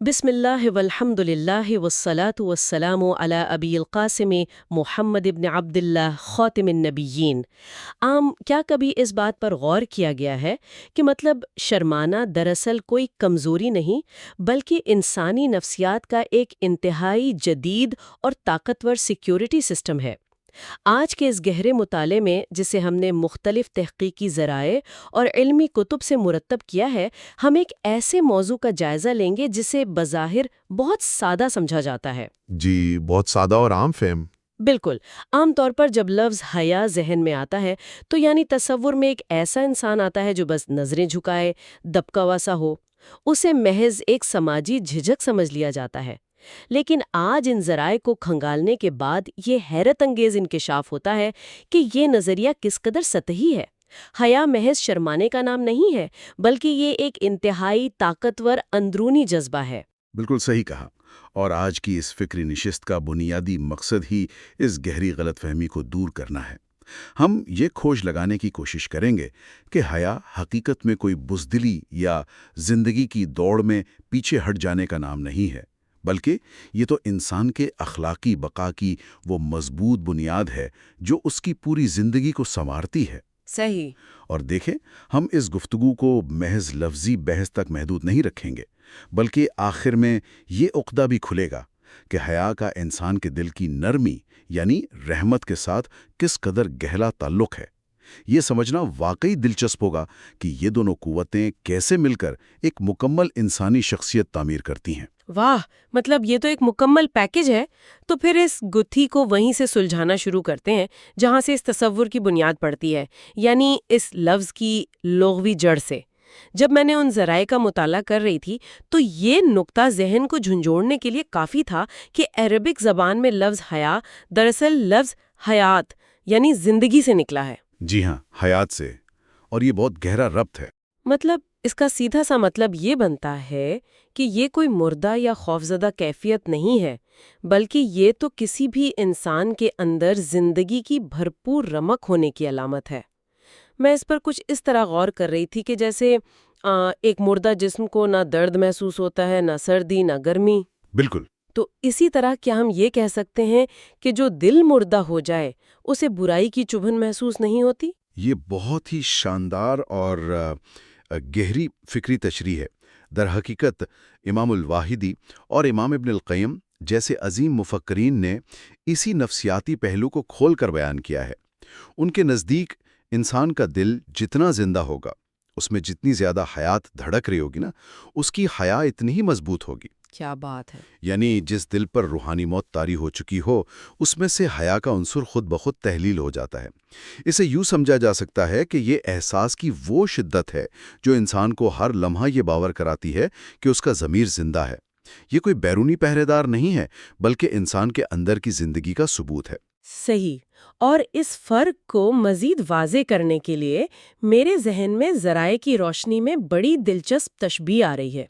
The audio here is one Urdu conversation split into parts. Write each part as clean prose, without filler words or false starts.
بسم اللہ والحمد للہ والصلاة والسلام علی ابی القاسم محمد ابن عبد اللہ خاتم النبیین۔ کیا کبھی اس بات پر غور کیا گیا ہے کہ شرمانا دراصل کوئی کمزوری نہیں بلکہ انسانی نفسیات کا ایک انتہائی جدید اور طاقتور سیکیورٹی سسٹم ہے؟ آج کے اس گہرے مطالعے میں جسے ہم نے مختلف تحقیقی ذرائع اور علمی کتب سے مرتب کیا ہے، ہم ایک ایسے موضوع کا جائزہ لیں گے جسے بظاہر بہت سادہ سمجھا جاتا ہے۔ جی، بہت سادہ اور عام فہم۔ بالکل، عام طور پر جب لفظ حیا ذہن میں آتا ہے تو یعنی تصور میں ایک ایسا انسان آتا ہے جو بس نظریں جھکائے، دبکا سا ہو۔ اسے محض ایک سماجی جھجک سمجھ لیا جاتا ہے۔ لیکن آج ان ذرائع کو کھنگالنے کے بعد یہ حیرت انگیز انکشاف ہوتا ہے کہ یہ نظریہ کس قدر سطحی ہے۔ حیا محض شرمانے کا نام نہیں ہے، بلکہ یہ ایک انتہائی طاقتور اندرونی جذبہ ہے۔ بالکل صحیح کہا، اور آج کی اس فکری نشست کا بنیادی مقصد ہی اس گہری غلط فہمی کو دور کرنا ہے۔ ہم یہ کھوج لگانے کی کوشش کریں گے کہ حیا حقیقت میں کوئی بزدلی یا زندگی کی دوڑ میں پیچھے ہٹ جانے کا نام نہیں ہے، بلکہ یہ تو انسان کے اخلاقی بقا کی وہ مضبوط بنیاد ہے جو اس کی پوری زندگی کو سنوارتی ہے۔ صحیح۔ اور دیکھیں، ہم اس گفتگو کو محض لفظی بحث تک محدود نہیں رکھیں گے، بلکہ آخر میں یہ عقدہ بھی کھلے گا کہ حیا کا انسان کے دل کی نرمی یعنی رحمت کے ساتھ کس قدر گہرا تعلق ہے۔ یہ سمجھنا واقعی دلچسپ ہوگا کہ یہ دونوں قوتیں کیسے مل کر ایک مکمل انسانی شخصیت تعمیر کرتی ہیں۔ واہ، یہ تو ایک مکمل پیکج ہے۔ تو پھر اس گتھی کو وہیں سے سلجھانا شروع کرتے ہیں جہاں سے اس تصور کی بنیاد پڑتی ہے، یعنی اس لفظ کی لغوی جڑ سے۔ جب میں نے ان ذرائع کا مطالعہ کر رہی تھی تو یہ نقطہ ذہن کو جھنجھوڑنے کے لیے کافی تھا کہ عربک زبان میں لفظ حیا دراصل لفظ حیات یعنی زندگی سے نکلا ہے۔ جی ہاں، حیات سے، اور یہ بہت گہرا ربط ہے۔ اس کا سیدھا سا مطلب یہ بنتا ہے کہ یہ کوئی مردہ یا خوفزدہ کیفیت نہیں ہے، بلکہ یہ تو کسی بھی انسان کے اندر زندگی کی بھرپور رمق ہونے کی علامت ہے۔ میں اس پر کچھ اس طرح غور کر رہی تھی کہ جیسے ایک مردہ جسم کو نہ درد محسوس ہوتا ہے، نہ سردی، نہ گرمی۔ بالکل۔ تو اسی طرح کیا ہم یہ کہہ سکتے ہیں کہ جو دل مردہ ہو جائے اسے برائی کی چبھن محسوس نہیں ہوتی؟ یہ بہت ہی شاندار اور گہری فکری تشریح ہے۔ در حقیقت امام الواحدی اور امام ابن القیم جیسے عظیم مفکرین نے اسی نفسیاتی پہلو کو کھول کر بیان کیا ہے۔ ان کے نزدیک انسان کا دل جتنا زندہ ہوگا، اس میں جتنی زیادہ حیات دھڑک رہی ہوگی اس کی حیا اتنی ہی مضبوط ہوگی۔ کیا بات ہے! یعنی جس دل پر روحانی موت طاری ہو چکی ہو، اس میں سے حیا کا عنصر خود بخود تحلیل ہو جاتا ہے۔ اسے یوں سمجھا جا سکتا ہے کہ یہ احساس کی وہ شدت ہے جو انسان کو ہر لمحہ یہ باور کراتی ہے کہ اس کا ضمیر زندہ ہے۔ یہ کوئی بیرونی پہرے دار نہیں ہے، بلکہ انسان کے اندر کی زندگی کا ثبوت ہے۔ صحیح۔ اور اس فرق کو مزید واضح کرنے کے لیے میرے ذہن میں ذرائع کی روشنی میں بڑی دلچسپ تشبیہ آ رہی ہے۔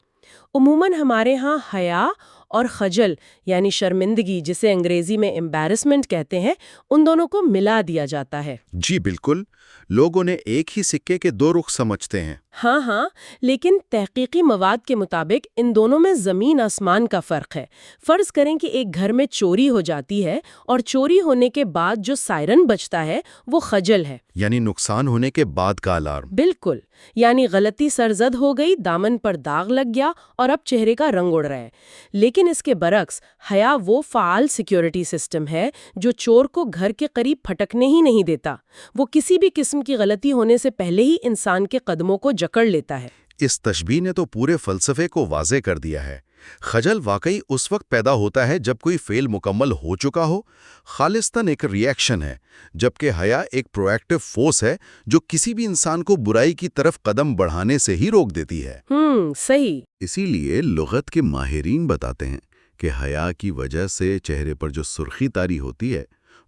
عموماً ہمارے ہاں حیا اور خجل یعنی شرمندگی، جسے انگریزی میں embarrassment کہتے ہیں، ان دونوں کو ملا دیا جاتا ہے۔ جی بالکل، لوگوں نے ایک ہی سکے کے دو رخ سمجھتے ہیں۔ ہاں، لیکن تحقیقی مواد کے مطابق ان دونوں میں زمین آسمان کا فرق ہے۔ فرض کریں کہ ایک گھر میں چوری ہو جاتی ہے اور چوری ہونے کے بعد جو سائرن بجتا ہے وہ خجل ہے، یعنی نقصان ہونے کے بعد کا الارم۔ بالکل، یعنی غلطی سرزد ہو گئی، دامن پر داغ لگ گیا اور اب چہرے کا رنگ اڑ رہا ہے۔ لیکن اس کے برعکس حیا وہ فعال سیکیورٹی سسٹم ہے جو چور کو گھر کے قریب پھٹکنے ہی نہیں دیتا۔ وہ کسی بھی قسم کی غلطی ہونے سے پہلے ہی انسان کے قدموں کو جکڑ لیتا ہے۔ اس تشبیہ نے تو پورے فلسفے کو واضح کر دیا ہے۔ خجل واقعی اس وقت پیدا ہوتا ہے جب کوئی فعل مکمل ہو چکا ہو، خالصتاً ایک ری ایکشن ہے، جبکہ حیا ایک پرو ایکٹیو فورس ہے جو کسی بھی انسان کو برائی کی طرف قدم بڑھانے سے ہی روک دیتی ہے۔ صحیح۔ اسی لیے لغت کے ماہرین بتاتے ہیں کہ حیا کی وجہ سے چہرے پر جو سرخی طاری ہوتی ہے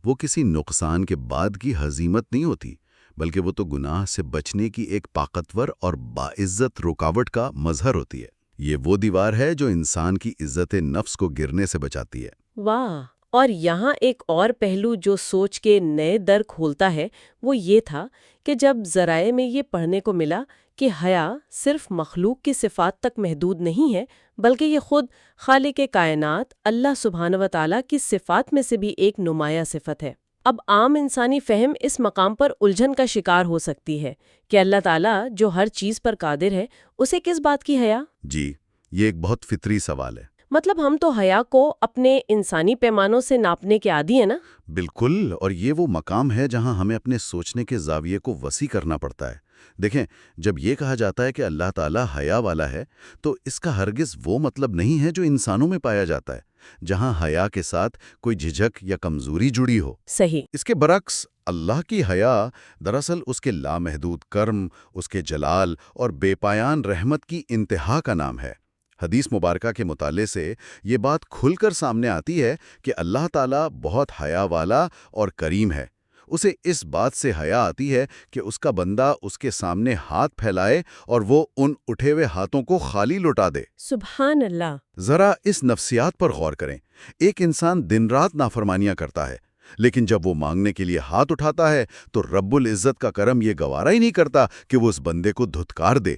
وہ کسی نقصان کے بعد کی ہزیمت نہیں ہوتی، بلکہ وہ تو گناہ سے بچنے کی ایک طاقتور اور باعزت رکاوٹ کا مظہر ہوتی ہے۔ یہ وہ دیوار ہے جو انسان کی عزت نفس کو گرنے سے بچاتی ہے۔ واہ! اور یہاں ایک اور پہلو جو سوچ کے نئے در کھولتا ہے وہ یہ تھا کہ جب ذرائع میں یہ پڑھنے کو ملا کہ حیا صرف مخلوق کی صفات تک محدود نہیں ہے بلکہ یہ خود خالق کائنات اللہ سبحانہ و تعالیٰ کی صفات میں سے بھی ایک نمایاں صفت ہے۔ اب عام انسانی فہم اس مقام پر الجھن کا شکار ہو سکتی ہے کہ اللہ تعالیٰ جو ہر چیز پر قادر ہے اسے کس بات کی حیا؟ جی، یہ ایک بہت فطری سوال ہے۔ مطلب ہم تو حیا کو اپنے انسانی پیمانوں سے ناپنے کے عادی ہیں نا؟ بالکل، اور یہ وہ مقام ہے جہاں ہمیں اپنے سوچنے کے زاویے کو وسیع کرنا پڑتا ہے۔ دیکھیں، جب یہ کہا جاتا ہے کہ اللہ تعالیٰ حیا والا ہے تو اس کا ہرگز وہ مطلب نہیں ہے جو انسانوں میں پایا جاتا ہے، جہاں حیا کے ساتھ کوئی جھجک یا کمزوری جڑی ہو۔ صحیح۔ اس کے برعکس اللہ کی حیا دراصل اس کے لامحدود کرم، اس کے جلال اور بے پایان رحمت کی انتہا کا نام ہے۔ حدیث مبارکہ کے مطالعے سے یہ بات کھل کر سامنے آتی ہے کہ اللہ تعالیٰ بہت حیا والا اور کریم ہے۔ اسے اس بات سے حیا آتی ہے کہ اس کا بندہ اس کے سامنے ہاتھ پھیلائے اور وہ ان اٹھے ہوئے ہاتھوں کو خالی لوٹا دے۔ سبحان اللہ۔ ذرا اس نفسیات پر غور کریں۔ ایک انسان دن رات نافرمانیاں کرتا ہے، لیکن جب وہ مانگنے کے لیے ہاتھ اٹھاتا ہے تو رب العزت کا کرم یہ گوارا ہی نہیں کرتا کہ وہ اس بندے کو دھتکار دے۔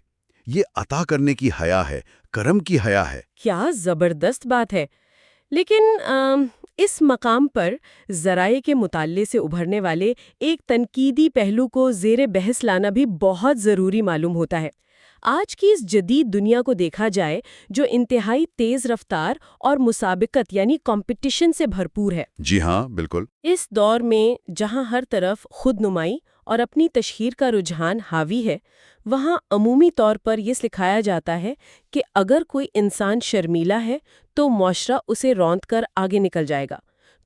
یہ عطا کرنے کی حیا ہے، کرم کی حیا ہے۔ کیا زبردست بات ہے۔ لیکن اس مقام پر ذرائع کے مطالعے سے ابھرنے والے ایک تنقیدی پہلو کو زیر بحث لانا بھی بہت ضروری معلوم ہوتا ہے۔ آج کی اس جدید دنیا کو دیکھا جائے جو انتہائی تیز رفتار اور مسابقت یعنی کمپٹیشن سے بھرپور ہے۔ جی ہاں، بالکل۔ اس دور میں جہاں ہر طرف خود نمائی اور اپنی تشہیر کا رجحان حاوی ہے، وہاں عمومی طور پر یہ سکھایا جاتا ہے کہ اگر کوئی انسان شرمیلا ہے تو معاشرہ اسے روند کر آگے نکل جائے گا۔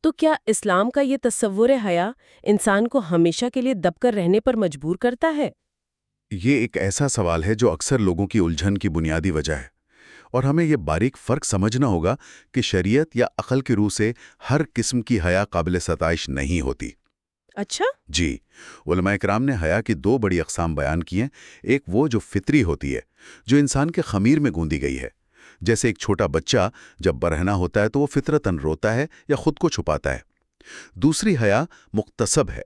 تو کیا اسلام کا یہ تصور حیا انسان کو ہمیشہ کے لیے دب کر رہنے پر مجبور کرتا ہے؟ یہ ایک ایسا سوال ہے جو اکثر لوگوں کی الجھن کی بنیادی وجہ ہے، اور ہمیں یہ باریک فرق سمجھنا ہوگا کہ شریعت یا عقل کی روح سے ہر قسم کی حیا قابل ستائش نہیں ہوتی۔ اچھا؟ جی، علماء کرام نے حیا کی دو بڑی اقسام بیان کی ہیں۔ ایک وہ جو فطری ہوتی ہے، جو انسان کے خمیر میں گوندی گئی ہے، جیسے ایک چھوٹا بچہ جب برہنہ ہوتا ہے تو وہ فطرتاً روتا ہے یا خود کو چھپاتا ہے۔ دوسری حیا مکتسب ہے،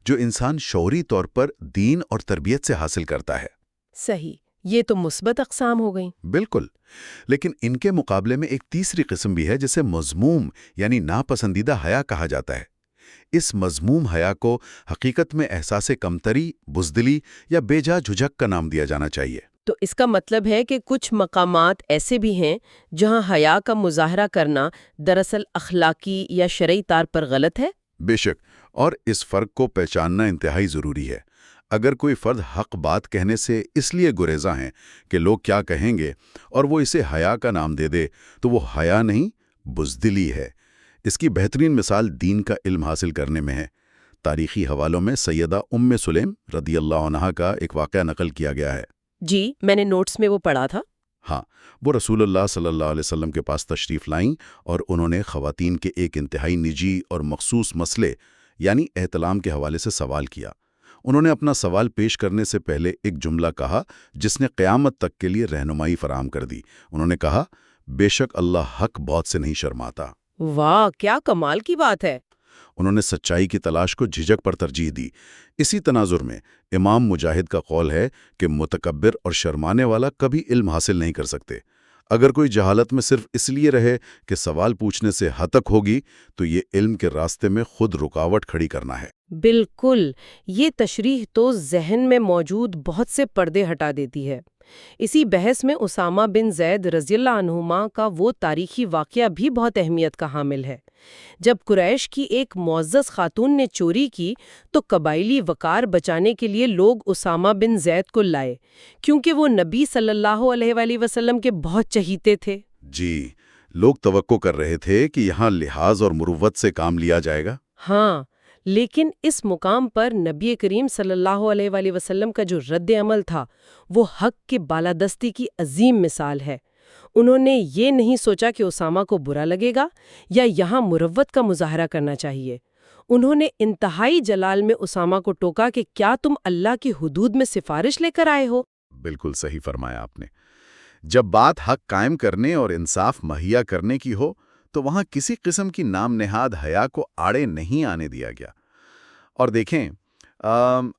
جو انسان شعوری طور پر دین اور تربیت سے حاصل کرتا ہے۔ صحیح، یہ تو مثبت اقسام ہو گئیں۔ بالکل، لیکن ان کے مقابلے میں ایک تیسری قسم بھی ہے جسے مذموم یعنی ناپسندیدہ حیا کہا جاتا ہے۔ اس مذموم حیا کو حقیقت میں احساس کمتری، بزدلی یا بے جا جھجک کا نام دیا جانا چاہیے۔ تو اس کا مطلب ہے کہ کچھ مقامات ایسے بھی ہیں جہاں حیا کا مظاہرہ کرنا دراصل اخلاقی یا شرعی طور پر غلط ہے؟ بے شک، اور اس فرق کو پہچاننا انتہائی ضروری ہے۔ اگر کوئی فرد حق بات کہنے سے اس لیے گریزاں ہیں کہ لوگ کیا کہیں گے اور وہ اسے حیا کا نام دے دے تو وہ حیا نہیں، بزدلی ہے۔ اس کی بہترین مثال دین کا علم حاصل کرنے میں ہے۔ تاریخی حوالوں میں سیدہ ام سلیم رضی اللہ عنہا کا ایک واقعہ نقل کیا گیا ہے۔ جی، میں نے نوٹس میں وہ پڑھا تھا۔ ہاں، وہ رسول اللہ صلی اللہ علیہ وسلم کے پاس تشریف لائیں اور انہوں نے خواتین کے ایک انتہائی نجی اور مخصوص مسئلے یعنی احتلام کے حوالے سے سوال کیا۔ انہوں نے اپنا سوال پیش کرنے سے پہلے ایک جملہ کہا جس نے قیامت تک کے لیے رہنمائی فراہم کر دی۔ انہوں نے کہا، بے شک اللہ حق بات سے نہیں شرماتا۔ واہ، کیا کمال کی بات ہے۔ انہوں نے سچائی کی تلاش کو جھجک پر ترجیح دی۔ اسی تناظر میں امام مجاہد کا قول ہے کہ متکبر اور شرمانے والا کبھی علم حاصل نہیں کر سکتے۔ اگر کوئی جہالت میں صرف اس لیے رہے کہ سوال پوچھنے سے ہتک ہوگی تو یہ علم کے راستے میں خود رکاوٹ کھڑی کرنا ہے۔ بالکل، یہ تشریح تو ذہن میں موجود بہت سے پردے ہٹا دیتی ہے۔ اسی بحث میں اسامہ بن زید رضی اللہ عنہما کا وہ تاریخی واقعہ بھی بہت اہمیت کا حامل ہے۔ جب قریش کی ایک معزز خاتون نے چوری کی تو قبائلی وقار بچانے کے لیے لوگ اسامہ بن زید کو لائے، کیونکہ وہ نبی صلی اللہ علیہ وآلہ وسلم کے بہت چہیتے تھے۔ جی، لوگ توقع کر رہے تھے کہ یہاں لحاظ اور مروت سے کام لیا جائے گا۔ ہاں، لیکن اس مقام پر نبی کریم صلی اللہ علیہ وآلہ وسلم کا جو رد عمل تھا وہ حق کی بالادستی کی عظیم مثال ہے۔ انہوں نے یہ نہیں سوچا کہ اسامہ کو برا لگے گا یا یہاں مروت کا مظاہرہ کرنا چاہیے۔ انہوں نے انتہائی جلال میں اسامہ کو ٹوکا کہ کیا تم اللہ کی حدود میں سفارش لے کر آئے ہو؟ بالکل صحیح فرمایا آپ نے۔ جب بات حق قائم کرنے اور انصاف مہیا کرنے کی ہو تو وہاں کسی قسم کی نام نہاد حیا کو آڑے نہیں آنے دیا گیا۔ اور دیکھیں،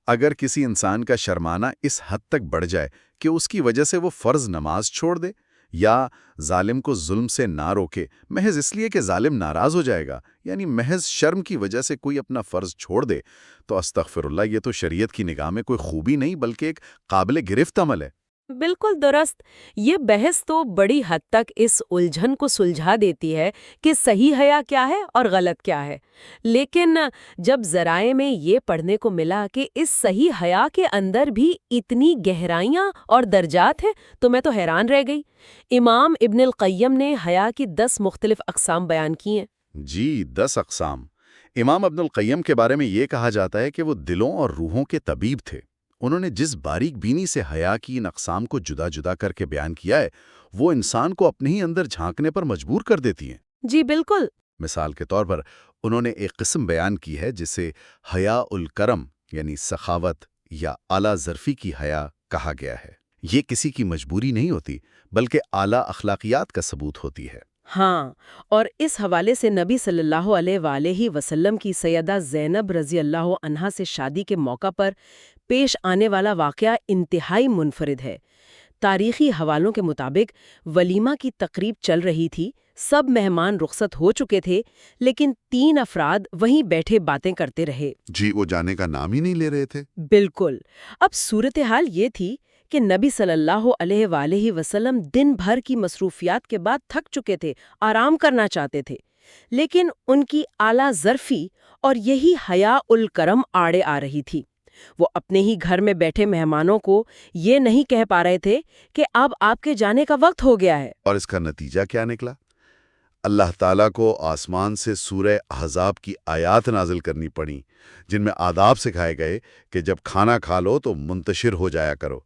اگر کسی انسان کا شرمانہ اس حد تک بڑھ جائے کہ اس کی وجہ سے وہ فرض نماز چھوڑ دے یا ظالم کو ظلم سے نہ روکے محض اس لیے کہ ظالم ناراض ہو جائے گا، یعنی محض شرم کی وجہ سے کوئی اپنا فرض چھوڑ دے، تو استغفر اللہ، یہ تو شریعت کی نگاہ میں کوئی خوبی نہیں بلکہ ایک قابل گرفت عمل ہے۔ بالکل درست۔ یہ بحث تو بڑی حد تک اس الجھن کو سلجھا دیتی ہے کہ صحیح حیا کیا ہے اور غلط کیا ہے۔ لیکن جب ذرائع میں یہ پڑھنے کو ملا کہ اس صحیح حیا کے اندر بھی اتنی گہرائیاں اور درجات ہیں تو میں تو حیران رہ گئی۔ امام ابن القیم نے حیا کی 10 مختلف اقسام بیان کی ہیں۔ جی، 10 اقسام۔ امام ابن القیم کے بارے میں یہ کہا جاتا ہے کہ وہ دلوں اور روحوں کے طبیب تھے۔ انہوں نے جس باریک بینی سے حیا کی ان اقسام کو جدا جدا کر کے بیان کیا ہے، وہ انسان کو اپنے ہی اندر جھانکنے پر مجبور کر دیتی ہیں۔ جی بالکل۔ مثال کے طور پر انہوں نے ایک قسم بیان کی ہے جسے حیا الکرم یعنی سخاوت یا اعلیٰ ظرفی کی حیا کہا گیا ہے۔ یہ کسی کی مجبوری نہیں ہوتی بلکہ اعلیٰ اخلاقیات کا ثبوت ہوتی ہے۔ ہاں، اور اس حوالے سے نبی صلی اللہ علیہ وآلہ وسلم کی سیدہ زینب رضی اللہ عنہا سے شادی کے موقع پر پیش آنے والا واقعہ انتہائی منفرد ہے۔ تاریخی حوالوں کے مطابق ولیمہ کی تقریب چل رہی تھی، سب مہمان رخصت ہو چکے تھے، لیکن 3 افراد وہیں بیٹھے باتیں کرتے رہے۔ جی، وہ جانے کا نام ہی نہیں لے رہے تھے۔ بالکل۔ اب صورتحال یہ تھی کہ نبی صلی اللہ علیہ وآلہ وسلم دن بھر کی مصروفیات کے بعد تھک چکے تھے، آرام کرنا چاہتے تھے، لیکن ان کی اعلیٰ ظرفی اور یہی حیا الکرم آڑے آ رہی تھی۔ وہ اپنے ہی گھر میں بیٹھے مہمانوں کو یہ نہیں کہہ پا رہے تھے کہ اب آپ کے جانے کا وقت ہو گیا ہے۔ اور اس کا نتیجہ کیا نکلا؟ اللہ تعالیٰ کو آسمان سے سورہ احزاب کی آیات نازل کرنی پڑیں، جن میں آداب سکھائے گئے کہ جب کھانا کھا لو تو منتشر ہو جایا کرو۔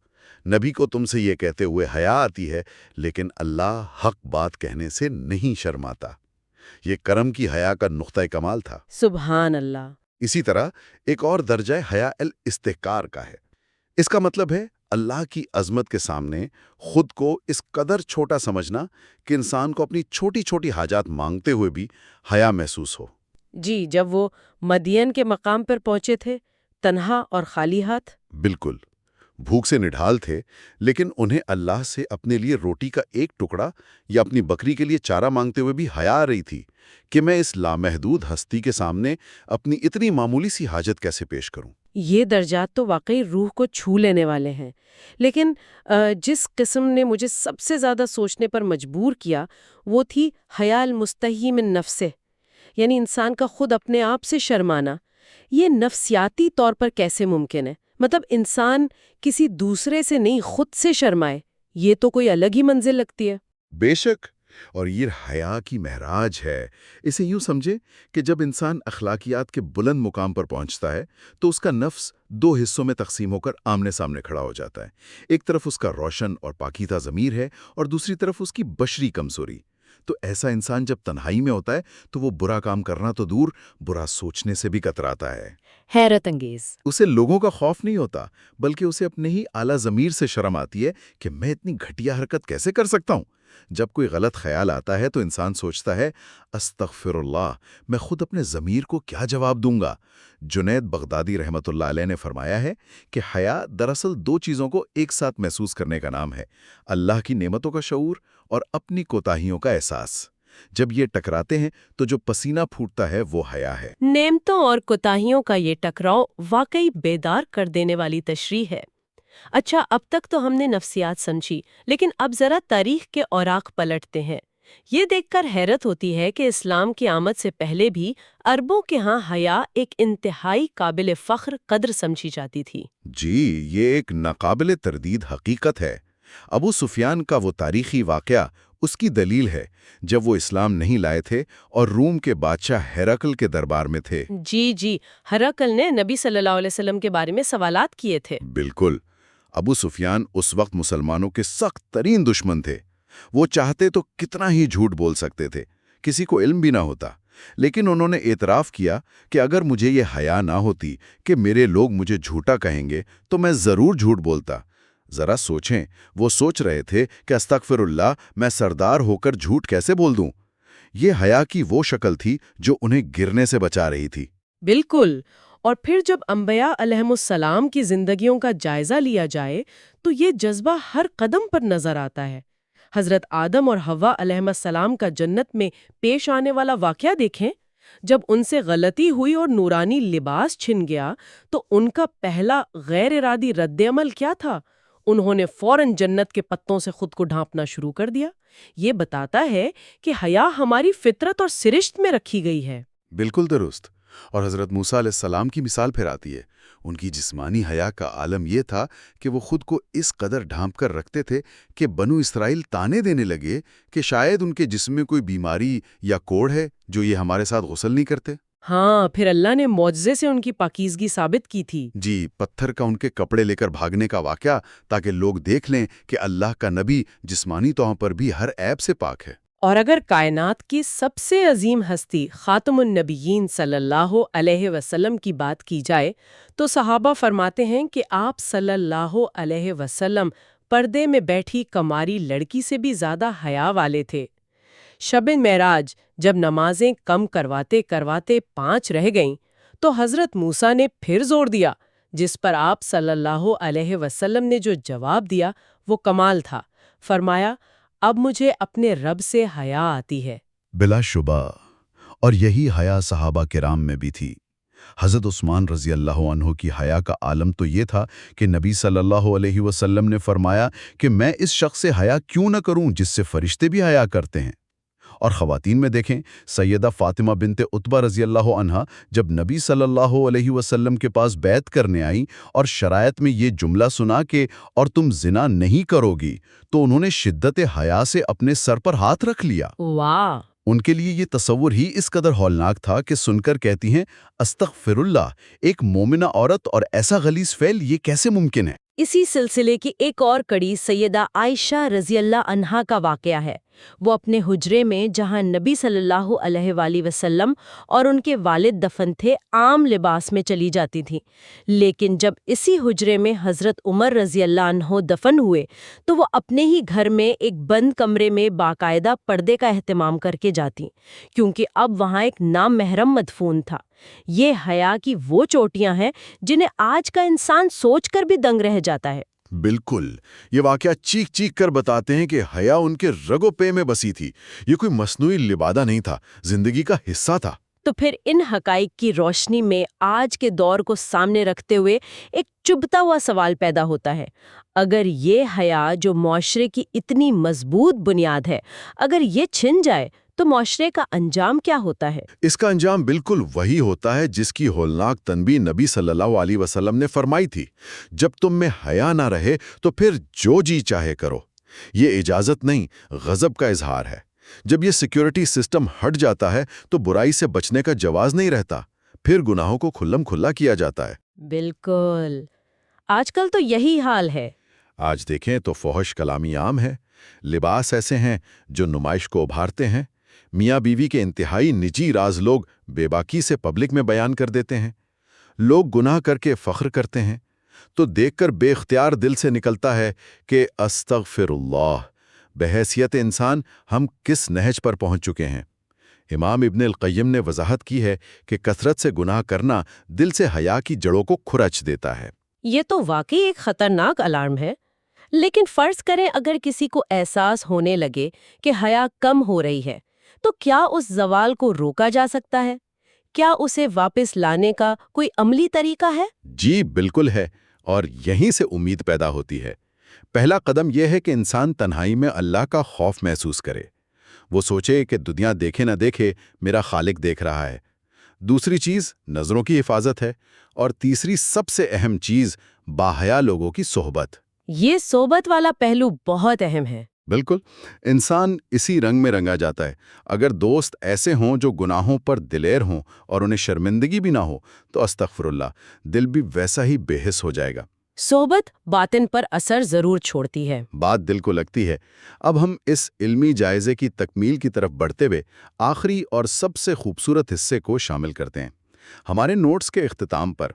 نبی کو تم سے یہ کہتے ہوئے حیا آتی ہے، لیکن اللہ حق بات کہنے سے نہیں شرماتا۔ یہ کرم کی حیا کا نقطہ کمال تھا۔ سبحان اللہ۔ اسی طرح ایک اور درجہ حیا الاستحقار کا ہے۔ اس کا مطلب ہے اللہ کی عظمت کے سامنے خود کو اس قدر چھوٹا سمجھنا کہ انسان کو اپنی چھوٹی چھوٹی حاجات مانگتے ہوئے بھی حیا محسوس ہو۔ جی، جب وہ مدین کے مقام پر پہنچے تھے، تنہا اور خالی ہاتھ۔ بالکل، بھوک سے نڈھال تھے، لیکن انہیں اللہ سے اپنے لیے روٹی کا ایک ٹکڑا یا اپنی بکری کے لیے چارہ مانگتے ہوئے بھی حیا آ رہی تھی کہ میں اس لامحدود ہستی کے سامنے اپنی اتنی معمولی سی حاجت کیسے پیش کروں۔ یہ درجات تو واقعی روح کو چھو لینے والے ہیں، لیکن جس قسم نے مجھے سب سے زیادہ سوچنے پر مجبور کیا وہ تھی حیا المستحی من نفسہ، یعنی انسان کا خود اپنے آپ سے شرمانا۔ یہ نفسیاتی طور پر کیسے ممکن ہے؟ مطلب انسان کسی دوسرے سے نہیں، خود سے شرمائے، یہ تو کوئی الگ ہی منزل لگتی ہے۔ بے شک، اور یہ حیا کی معراج ہے۔ اسے یوں سمجھے کہ جب انسان اخلاقیات کے بلند مقام پر پہنچتا ہے تو اس کا نفس 2 حصوں میں تقسیم ہو کر آمنے سامنے کھڑا ہو جاتا ہے۔ ایک طرف اس کا روشن اور پاکیزہ ضمیر ہے اور دوسری طرف اس کی بشری کمزوری۔ تو ایسا انسان جب تنہائی میں ہوتا ہے تو وہ برا کام کرنا تو دور، برا سوچنے سے بھی کتراتا ہے۔ حیرت انگیز۔ اسے لوگوں کا خوف نہیں ہوتا بلکہ اسے اپنے ہی اعلیٰ ضمیر سے شرم آتی ہے کہ میں اتنی گھٹیا حرکت کیسے کر سکتا ہوں۔ جب کوئی غلط خیال آتا ہے تو انسان سوچتا ہے استغفر اللہ، میں خود اپنے ضمیر کو کیا جواب دوں گا۔ جنید بغدادی رحمۃ اللہ علیہ نے فرمایا ہے کہ حیا دراصل 2 چیزوں کو ایک ساتھ محسوس کرنے کا نام ہے: اللہ کی نعمتوں کا شعور اور اپنی کوتاہیوں کا احساس۔ جب یہ ٹکراتے ہیں تو جو پسینہ پھوٹتا ہے وہ حیا ہے۔ نعمتوں اور کوتاہیوں کا یہ ٹکراؤ واقعی بیدار کر دینے والی تشریح ہے۔ اچھا، اب تک تو ہم نے نفسیات سمجھی، لیکن اب ذرا تاریخ کے اوراق پلٹتے ہیں۔ یہ دیکھ کر حیرت ہوتی ہے کہ اسلام کی آمد سے پہلے بھی عربوں کے ہاں حیا ایک انتہائی قابل فخر قدر سمجھی جاتی تھی۔ جی، یہ ایک ناقابل تردید حقیقت ہے۔ ابو سفیان کا وہ تاریخی واقعہ اس کی دلیل ہے، جب وہ اسلام نہیں لائے تھے اور روم کے بادشاہ ہیراکل کے دربار میں تھے۔ جی، ہرقل نے نبی صلی اللہ علیہ وسلم کے بارے میں سوالات کیے تھے۔ بالکل۔ ابو سفیان اس وقت مسلمانوں کے سخت ترین دشمن تھے۔ وہ چاہتے تو کتنا ہی جھوٹ بول سکتے تھے، کسی کو علم بھی نہ ہوتا، لیکن انہوں نے اعتراف کیا کہ اگر مجھے یہ حیا نہ ہوتی کہ میرے لوگ مجھے جھوٹا کہیں گے تو میں ضرور جھوٹ بولتا۔ ذرا سوچیں، وہ سوچ رہے تھے کہ استغفر اللہ، میں سردار ہو کر جھوٹ کیسے بول دوں؟ یہ حیا کی وہ شکل تھی جو انہیں گرنے سے بچا رہی تھی۔ بالکل۔ اور پھر جب انبیاء علیہم السلام کی زندگیوں کا جائزہ لیا جائے تو یہ جذبہ ہر قدم پر نظر آتا ہے۔ حضرت آدم اور حوا علیہم السلام کا جنت میں پیش آنے والا واقعہ دیکھیں۔ جب ان سے غلطی ہوئی اور نورانی لباس چھن گیا تو ان کا پہلا غیر ارادی رد عمل کیا تھا؟ انہوں نے فوراً جنت کے پتوں سے خود کو ڈھانپنا شروع کر دیا۔ یہ بتاتا ہے کہ حیا ہماری فطرت اور سرشت میں رکھی گئی ہے۔ بالکل درست۔ اور حضرت موسیٰ علیہ السلام کی مثال پھر آتی ہے۔ ان کی جسمانی حیا کا عالم یہ تھا کہ وہ خود کو اس قدر ڈھانپ کر رکھتے تھے کہ بنو اسرائیل تانے دینے لگے کہ شاید ان کے جسم میں کوئی بیماری یا کوڑ ہے جو یہ ہمارے ساتھ غسل نہیں کرتے۔ ہاں، پھر اللہ نے معجزے سے ان کی پاکیزگی ثابت کی تھی۔ جی، پتھر کا ان کے کپڑے لے کر بھاگنے کا واقعہ، تاکہ لوگ دیکھ لیں کہ اللہ کا نبی جسمانی طور پر بھی ہر عیب سے پاک ہے۔ اور اگر کائنات کی سب سے عظیم ہستی خاتم النبیین صلی اللہ علیہ وسلم کی بات کی جائے تو صحابہ فرماتے ہیں کہ آپ صلی اللہ علیہ وسلم پردے میں بیٹھی کماری لڑکی سے بھی زیادہ حیا والے تھے۔ شب معراج جب نمازیں کم کرواتے کرواتے 5 رہ گئیں تو حضرت موسیٰ نے پھر زور دیا، جس پر آپ صلی اللہ علیہ وسلم نے جو جواب دیا وہ کمال تھا۔ فرمایا، اب مجھے اپنے رب سے حیا آتی ہے۔ بلا شبہ، اور یہی حیا صحابہ کرام میں بھی تھی۔ حضرت عثمان رضی اللہ عنہ کی حیا کا عالم تو یہ تھا کہ نبی صلی اللہ علیہ وسلم نے فرمایا کہ میں اس شخص سے حیا کیوں نہ کروں جس سے فرشتے بھی حیا کرتے ہیں۔ اور خواتین میں دیکھیں، سیدہ فاطمہ بنت عتبہ رضی اللہ عنہا جب نبی صلی اللہ علیہ وسلم کے پاس بیعت کرنے آئیں اور شرائط میں یہ جملہ سنا کہ اور تم زنا نہیں کرو گی، تو انہوں نے شدت حیا سے اپنے سر پر ہاتھ رکھ لیا۔ واہ! ان کے لیے یہ تصور ہی اس قدر ہولناک تھا کہ سن کر کہتی ہیں، استغفر اللہ، ایک مومنہ عورت اور ایسا غلیظ فعل یہ کیسے ممکن ہے؟ اسی سلسلے کی ایک اور کڑی سیدہ عائشہ رضی اللہ عنہا کا واقعہ ہے۔ وہ اپنے حجرے میں جہاں نبی صلی اللہ علیہ وآلہ وسلم اور ان کے والد دفن تھے عام لباس میں چلی جاتی تھیں، لیکن جب اسی حجرے میں حضرت عمر رضی اللہ عنہ دفن ہوئے تو وہ اپنے ہی گھر میں ایک بند کمرے میں باقاعدہ پردے کا اہتمام کر کے جاتی، کیونکہ اب وہاں ایک نامحرم مدفون تھا۔ یہ حیا کی وہ چوٹیاں ہیں جنہیں آج کا انسان سوچ کر بھی دنگ رہ جاتا ہے۔ بالکل، یہ واقعہ چیخ چیخ کر بتاتے ہیں کہ حیا ان کے رگو پے میں بسی تھی۔ یہ کوئی مصنوعی لبادہ نہیں تھا، زندگی کا حصہ تھا۔ تو پھر ان حقائق کی روشنی میں آج کے دور کو سامنے رکھتے ہوئے ایک چبھتا ہوا سوال پیدا ہوتا ہے، اگر یہ حیا جو معاشرے کی اتنی مضبوط بنیاد ہے، اگر یہ چھن جائے تو معاشرے کا انجام کیا ہوتا ہے؟ اس کا انجام بالکل وہی ہوتا ہے جس کی ہولناک تنبیہ نبی صلی اللہ علیہ وسلم نے فرمائی تھی، جب تم میں حیا نہ رہے تو پھر جو جی چاہے کرو۔ یہ اجازت نہیں، غضب کا اظہار ہے۔ جب یہ سیکیورٹی سسٹم ہٹ جاتا ہے تو برائی سے بچنے کا جواز نہیں رہتا، پھر گناہوں کو کھلم کھلا کیا جاتا ہے۔ بالکل، آج کل تو یہی حال ہے۔ آج دیکھیں تو فحش کلامی عام ہے، لباس ایسے ہیں جو نمائش کو ابھارتے ہیں، میاں بیوی کے انتہائی نجی راز لوگ بے باکی سے پبلک میں بیان کر دیتے ہیں، لوگ گناہ کر کے فخر کرتے ہیں، تو دیکھ کر بے اختیار دل سے نکلتا ہے کہ استغفر اللہ، بحیثیت انسان ہم کس نہج پر پہنچ چکے ہیں۔ امام ابن القیم نے وضاحت کی ہے کہ کثرت سے گناہ کرنا دل سے حیا کی جڑوں کو کھرچ دیتا ہے۔ یہ تو واقعی ایک خطرناک الارم ہے، لیکن فرض کریں اگر کسی کو احساس ہونے لگے کہ حیا کم ہو رہی ہے تو کیا اس زوال کو روکا جا سکتا ہے؟ کیا اسے واپس لانے کا کوئی عملی طریقہ ہے؟ جی بالکل ہے، اور یہیں سے امید پیدا ہوتی ہے۔ پہلا قدم یہ ہے کہ انسان تنہائی میں اللہ کا خوف محسوس کرے۔ وہ سوچے کہ دنیا دیکھے نہ دیکھے، میرا خالق دیکھ رہا ہے۔ دوسری چیز نظروں کی حفاظت ہے، اور تیسری سب سے اہم چیز باحیا لوگوں کی صحبت۔ یہ صحبت والا پہلو بہت اہم ہے۔ بالکل، انسان اسی رنگ میں رنگا جاتا ہے۔ اگر دوست ایسے ہوں جو گناہوں پر دلیر ہوں اور انہیں شرمندگی بھی نہ ہو تو استغفر اللہ، دل بھی ویسا ہی بے حس ہو جائے گا۔ صحبت باطن پر اثر ضرور چھوڑتی ہے۔ بات دل کو لگتی ہے۔ اب ہم اس علمی جائزے کی تکمیل کی طرف بڑھتے ہوئے آخری اور سب سے خوبصورت حصے کو شامل کرتے ہیں۔ ہمارے نوٹس کے اختتام پر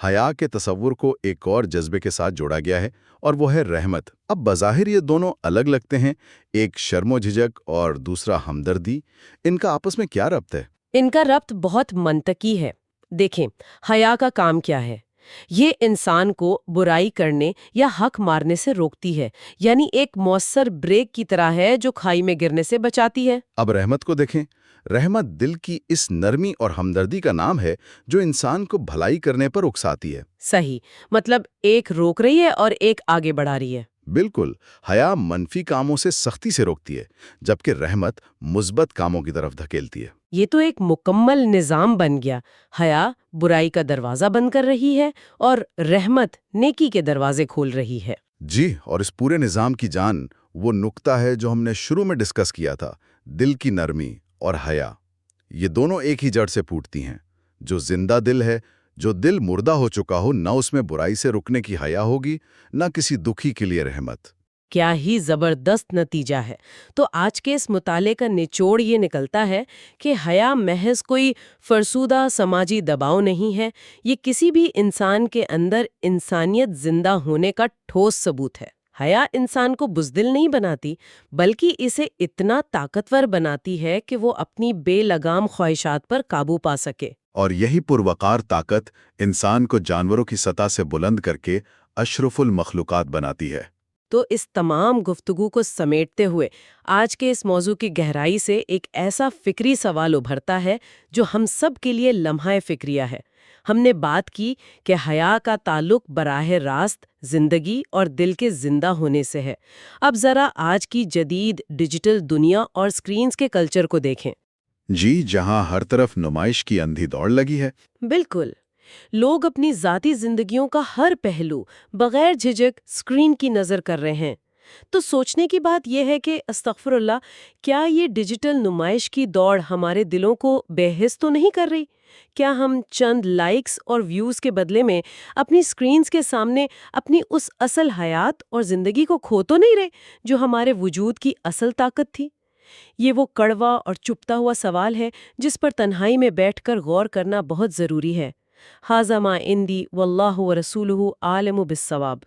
حیا کے تصور کو ایک اور جذبے کے ساتھ جوڑا گیا ہے اور وہ ہے رحمت۔ اب بظاہر یہ دونوں الگ لگتے ہیں، ایک شرم و جھجک اور دوسرا ہمدردی۔ ان کا آپس میں کیا ربط ہے؟ ان کا ربط بہت منطقی ہے۔ دیکھیں، حیا کا کام کیا ہے؟ یہ انسان کو برائی کرنے یا حق مارنے سے روکتی ہے، یعنی ایک مؤثر بریک کی طرح ہے جو کھائی میں گرنے سے بچاتی ہے۔ اب رحمت کو دیکھیں۔ رحمت دل کی اس نرمی اور ہمدردی کا نام ہے جو انسان کو بھلائی کرنے پر اکساتی ہے۔ صحیح، مطلب ایک روک رہی ہے اور ایک آگے بڑھا رہی ہے۔ بالکل، حیا منفی کاموں سے سختی سے روکتی ہے، جبکہ رحمت مثبت کاموں کی طرف دھکیلتی ہے۔ یہ تو ایک مکمل نظام بن گیا۔ حیا برائی کا دروازہ بند کر رہی ہے اور رحمت نیکی کے دروازے کھول رہی ہے۔ جی، اور اس پورے نظام کی جان وہ نقطہ ہے جو ہم نے شروع میں ڈسکس کیا تھا، دل کی نرمی اور حیا۔ یہ دونوں ایک ہی جڑ سے پھوٹتی ہیں۔ جو زندہ دل ہے، جو دل مردہ ہو چکا ہو، نہ اس میں برائی سے رکنے کی حیا ہوگی، نہ کسی دکھی کے لیے رحمت۔ کیا ہی زبردست نتیجہ ہے۔ تو آج کے اس مطالعے کا نچوڑ یہ نکلتا ہے کہ حیا محض کوئی فرسودہ سماجی دباؤ نہیں ہے، یہ کسی بھی انسان کے اندر انسانیت زندہ ہونے کا ٹھوس ثبوت ہے۔ حیا انسان کو بزدل نہیں بناتی، بلکہ اسے اتنا طاقتور بناتی ہے کہ وہ اپنی بے لگام خواہشات پر قابو پا سکے۔ اور یہی پروقار طاقت انسان کو جانوروں کی سطح سے بلند کر کے اشرف المخلوقات بناتی ہے۔ تو اس تمام گفتگو کو سمیٹتے ہوئے آج کے اس موضوع کی گہرائی سے ایک ایسا فکری سوال ابھرتا ہے جو ہم سب کے لیے لمحہ فکریہ ہے۔ ہم نے بات کی کہ حیا کا تعلق براہ راست زندگی اور دل کے زندہ ہونے سے ہے۔ اب ذرا آج کی جدید ڈیجیٹل دنیا اور سکرینز کے کلچر کو دیکھیں۔ جی، جہاں ہر طرف نمائش کی اندھی دوڑ لگی ہے۔ بالکل، لوگ اپنی ذاتی زندگیوں کا ہر پہلو بغیر جھجک اسکرین کی نظر کر رہے ہیں۔ تو سوچنے کی بات یہ ہے کہ استغفر اللہ، کیا یہ ڈیجیٹل نمائش کی دوڑ ہمارے دلوں کو بے حس تو نہیں کر رہی؟ کیا ہم چند لائکس اور ویوز کے بدلے میں اپنی اسکرینز کے سامنے اپنی اس اصل حیات اور زندگی کو کھو تو نہیں رہے جو ہمارے وجود کی اصل طاقت تھی؟ یہ وہ کڑوا اور چپتا ہوا سوال ہے جس پر تنہائی میں بیٹھ کر غور کرنا بہت ضروری ہے۔ ھذا ما عندی واللہ ورسولہ عالم بالصواب۔